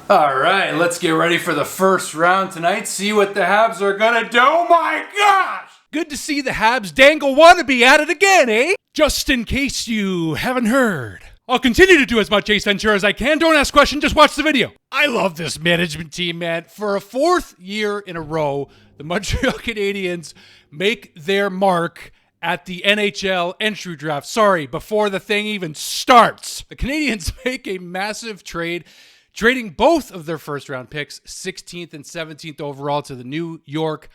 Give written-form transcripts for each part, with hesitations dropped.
All right, let's get ready for the first round tonight. See what the Habs are gonna do. Oh my gosh! Good to see the Habs dangle wannabe at it again, eh? Just in case you haven't heard, I'll continue to do as much Ace Ventura as I can. Don't ask questions, just watch the video. I love this management team, man. For a fourth year in a row, the Montreal Canadiens make their mark at the NHL Entry Draft. Sorry, before the thing even starts. The Canadiens make a massive trade, trading both of their first-round picks, 16th and 17th overall, to the New York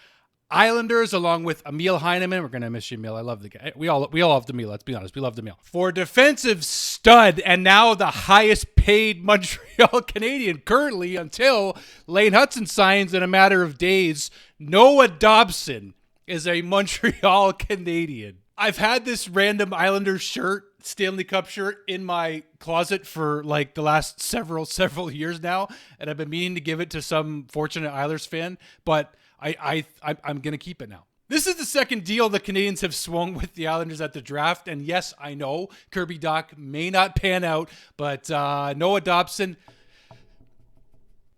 Islanders, along with Emil Heineman. We're going to miss you, Emil. I love the guy. We all loved Emil. Let's be honest. We loved Emil. For defensive stud, and now the highest paid Montreal Canadian currently, until Lane Hutson signs in a matter of days, Noah Dobson is a Montreal Canadian. I've had this random Islanders shirt, Stanley Cup shirt, in my closet for like the last several years now, and I've been meaning to give it to some fortunate Islanders fan, but I'm going to keep it now. This is the second deal the Canadiens have swung with the Islanders at the draft. And yes, I know Kirby Dach may not pan out, but Noah Dobson,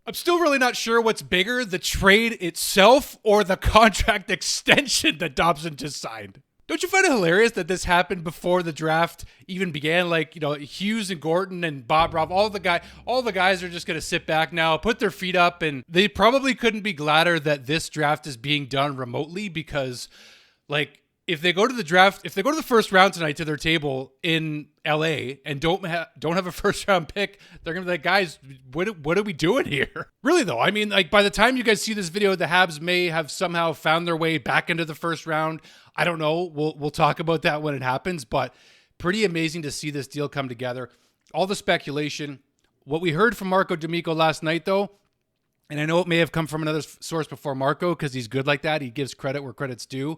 I'm still really not sure what's bigger, the trade itself or the contract extension that Dobson just signed. Don't you find it hilarious that this happened before the draft even began? Like, you know, Hughes and Gorton and Bob Robb, all the guys are just going to sit back now, put their feet up, and they probably couldn't be gladder that this draft is being done remotely, because, like, if they go to the draft, if they go to the first round tonight to their table in LA and don't have a first round pick, they're going to be like, guys, what are we doing here? Really though, I mean, like, by the time you guys see this video, the Habs may have somehow found their way back into the first round. I don't know. We'll talk about that when it happens, but pretty amazing to see this deal come together. All the speculation. What we heard from Marco D'Amico last night though, and I know it may have come from another source before Marco because he's good like that. He gives credit where credit's due.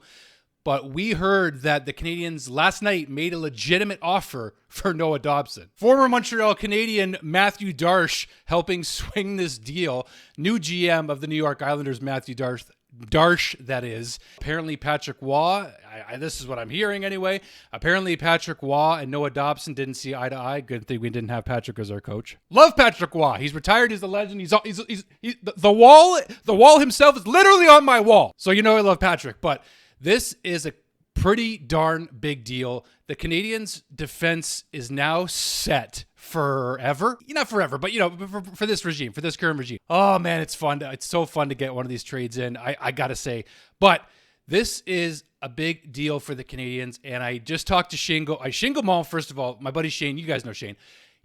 But we heard that the Canadiens last night made a legitimate offer for Noah Dobson. Former Montreal Canadian Matthew Darche helping swing this deal. New GM of the New York Islanders, Matthew Darche, that is. Apparently Patrick Waugh, this is what I'm hearing anyway. Apparently Patrick Waugh and Noah Dobson didn't see eye to eye. Good thing we didn't have Patrick as our coach. Love Patrick Waugh. He's retired. He's a legend. He's the wall himself is literally on my wall. So you know I love Patrick, but this is a pretty darn big deal. The Canadiens' defense is now set forever. Not forever, but, you know, for this regime, for this current regime. Oh, man, it's fun. It's so fun to get one of these trades in, I got to say. But this is a big deal for the Canadiens, and I just talked to Shane Gaumont, first of all. My buddy Shane, you guys know Shane.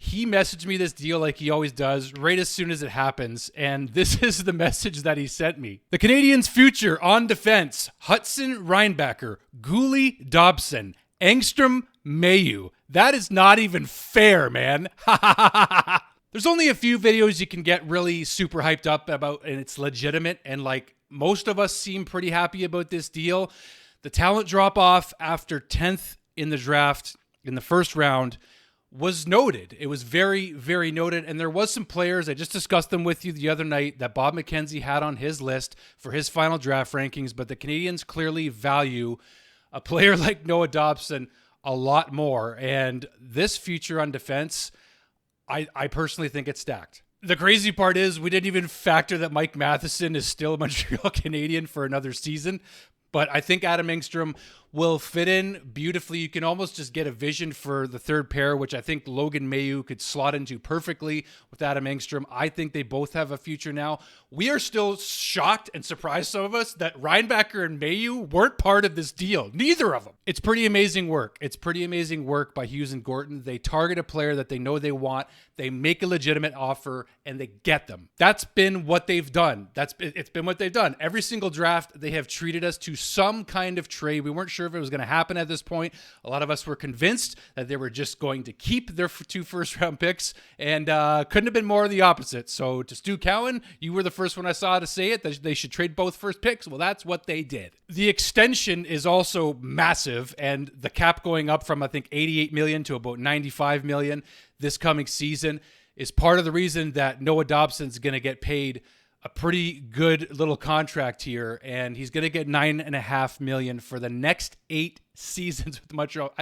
He messaged me this deal like he always does, right as soon as it happens, and this is the message that he sent me. The Canadiens' future on defense: Hudson, Reinbacher, Gooley, Dobson, Engstrom, Mayu. That is not even fair, man. There's only a few videos you can get really super hyped up about, and it's legitimate, and like most of us seem pretty happy about this deal. The talent drop-off after 10th in the draft in the first round was noted. It was very, very noted. And there was some players, I just discussed them with you the other night, that Bob McKenzie had on his list for his final draft rankings. But the Canadiens clearly value a player like Noah Dobson a lot more. And this future on defense, I personally think it's stacked. The crazy part is we didn't even factor that Mike Matheson is still a Montreal Canadian for another season. But I think Adam Engstrom will fit in beautifully. You can almost just get a vision for the third pair, which I think Logan Mailloux could slot into perfectly with Adam Engstrom. I think they both have a future now. We are still shocked and surprised, some of us, that Reinbacher and Mailloux weren't part of this deal. Neither of them. It's pretty amazing work. It's pretty amazing work by Hughes and Gorton. They target a player that they know they want. They make a legitimate offer, and they get them. That's been what they've done. It's been what they've done. Every single draft, they have treated us to some kind of trade. We weren't sure if it was going to happen at this point. A lot of us were convinced that they were just going to keep their 2 first-round picks, and couldn't have been more of the opposite. So to Stu Cowan, you were the first one I saw to say it, that they should trade both first picks. Well, that's what they did. The extension is also massive, and the cap going up from, I think, $88 million to about $95 million this coming season is part of the reason that Noah Dobson's going to get paid a pretty good little contract here, and he's going to get $9.5 million for the next 8 seasons with Montreal.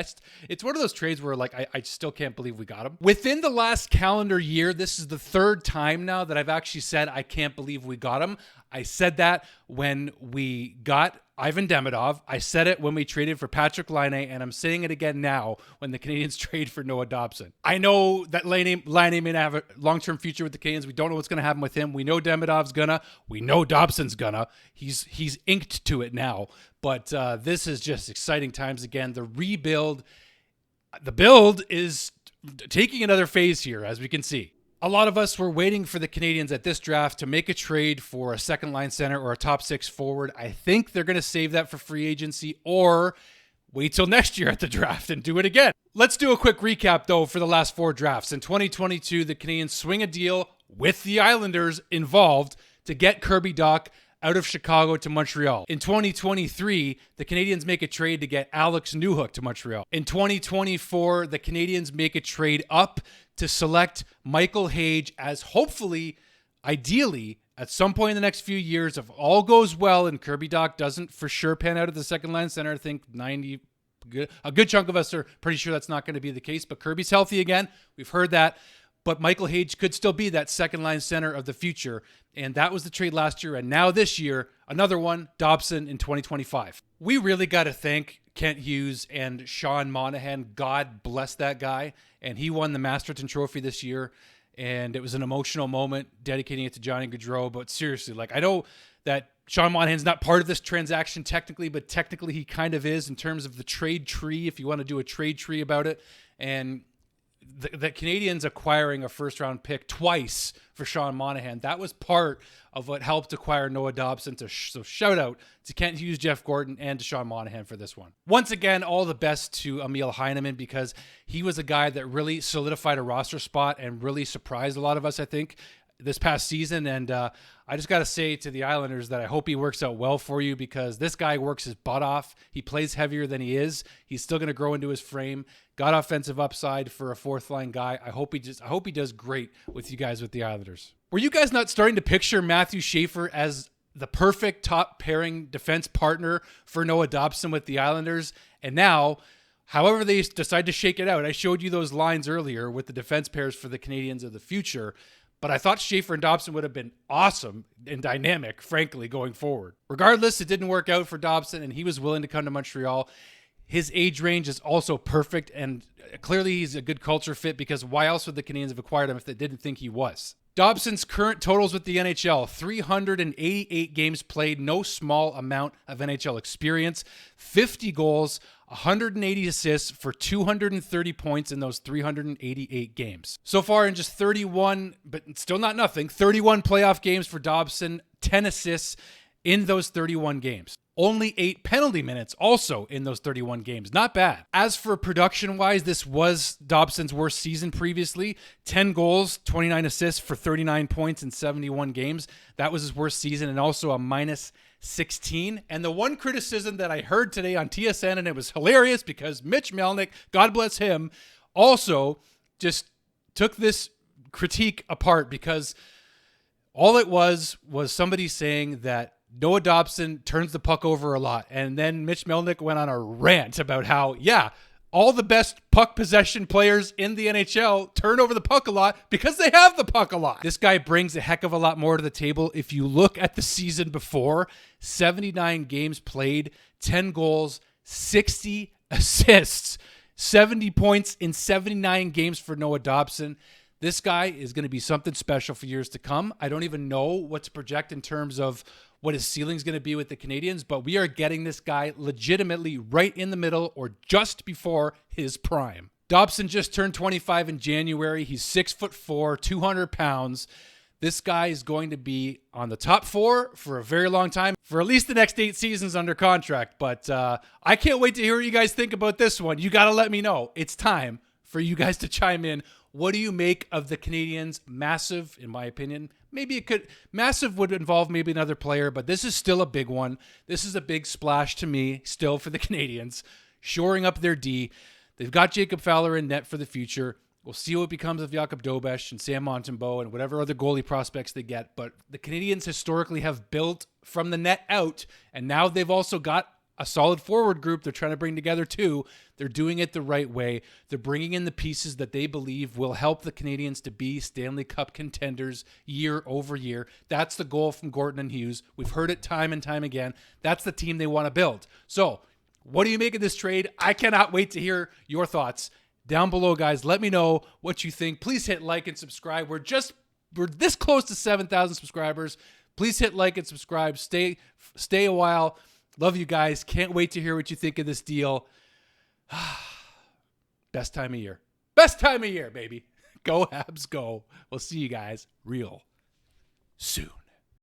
It's one of those trades where like I still can't believe we got him. Within the last calendar year, this is the third time now that I've actually said I can't believe we got him. I said that when we got Ivan Demidov. I said it when we traded for Patrick Laine, and I'm saying it again now when the Canadiens trade for Noah Dobson. I know that Laine may not have a long-term future with the Canadiens. We don't know what's going to happen with him. We know Demidov's gonna. We know Dobson's gonna. He's inked to it now. But this is just exciting times again. The build is taking another phase here, as we can see. A lot of us were waiting for the Canadiens at this draft to make a trade for a second-line center or a top six forward. I think they're going to save that for free agency or wait till next year at the draft and do it again. Let's do a quick recap, though, for the last 4 drafts. In 2022, the Canadiens swing a deal with the Islanders involved to get Kirby Dach out of Chicago to Montreal. In 2023, the Canadiens make a trade to get Alex Newhook to Montreal. In 2024, the Canadiens make a trade up to select Michael Hage as hopefully, ideally, at some point in the next few years, if all goes well and Kirby Dach doesn't for sure pan out at the second line center, I think a good chunk of us are pretty sure that's not going to be the case, but Kirby's healthy again. We've heard that. But Michael Hage could still be that second line center of the future. And that was the trade last year. And now this year, another one, Dobson in 2025. We really got to thank Kent Hughes and Sean Monahan. God bless that guy. And he won the Masterton Trophy this year. And it was an emotional moment dedicating it to Johnny Gaudreau. But seriously, like, I know that Sean Monahan's not part of this transaction technically, but technically he kind of is in terms of the trade tree, if you want to do a trade tree about it. And the Canadiens acquiring a first-round pick twice for Sean Monahan, that was part of what helped acquire Noah Dobson. So shout out to Kent Hughes, Jeff Gordon, and to Sean Monahan for this one. Once again, all the best to Emil Heineman because he was a guy that really solidified a roster spot and really surprised a lot of us, I think, this past season. And I just got to say to the Islanders that I hope he works out well for you because this guy works his butt off. He plays heavier than he is. He's still going to grow into his frame. Got offensive upside for a fourth line guy. I hope he does great with you guys with the Islanders. Were you guys not starting to picture Matthew Schaefer as the perfect top pairing defense partner for Noah Dobson with the Islanders? And now, however they decide to shake it out, I showed you those lines earlier with the defense pairs for the Canadiens of the future. But I thought Schaefer and Dobson would have been awesome and dynamic, frankly, going forward. Regardless, it didn't work out for Dobson, and he was willing to come to Montreal. His age range is also perfect, and clearly he's a good culture fit because why else would the Canadiens have acquired him if they didn't think he was? Dobson's current totals with the NHL, 388 games played, no small amount of NHL experience, 50 goals, 180 assists for 230 points in those 388 games. So far in just 31, but still not nothing, 31 playoff games for Dobson, 10 assists in those 31 games. Only 8 penalty minutes also in those 31 games. Not bad. As for production-wise, this was Dobson's worst season previously. 10 goals, 29 assists for 39 points in 71 games. That was his worst season and also a minus 16. And the one criticism that I heard today on TSN, and it was hilarious because Mitch Melnick, God bless him, also just took this critique apart because all it was somebody saying that Noah Dobson turns the puck over a lot. And then Mitch Melnick went on a rant about how, yeah, all the best puck possession players in the NHL turn over the puck a lot because they have the puck a lot. This guy brings a heck of a lot more to the table. If you look at the season before, 79 games played, 10 goals, 60 assists, 70 points in 79 games for Noah Dobson. This guy is going to be something special for years to come. I don't even know what to project in terms of what his ceiling is going to be with the Canadiens, but we are getting this guy legitimately right in the middle or just before his prime. Dobson just turned 25 in January. He's 6'4", 200 pounds. This guy is going to be on the top 4 for a very long time, for at least the next 8 seasons under contract. But I can't wait to hear what you guys think about this one. You got to let me know. It's time for you guys to chime in. What do you make of the Canadiens' massive, in my opinion? Massive would involve maybe another player, but this is still a big one. This is a big splash to me still for the Canadiens, shoring up their D. They've got Jacob Fowler in net for the future. We'll see what becomes of Jakob Dobes and Sam Montembeault and whatever other goalie prospects they get. But the Canadiens historically have built from the net out, and now they've also got a solid forward group they're trying to bring together too. They're doing it the right way. They're bringing in the pieces that they believe will help the Canadiens to be Stanley Cup contenders year over year. That's the goal from Gorton and Hughes. We've heard it time and time again. That's the team they want to build. So what do you make of this trade? I cannot wait to hear your thoughts down below, guys. Let me know what you think. Please hit like and subscribe. We're this close to 7,000 subscribers. Please hit like and subscribe. Stay a while. Love you guys. Can't wait to hear what you think of this deal. Best time of year. Best time of year, baby. Go Habs, go. We'll see you guys real soon.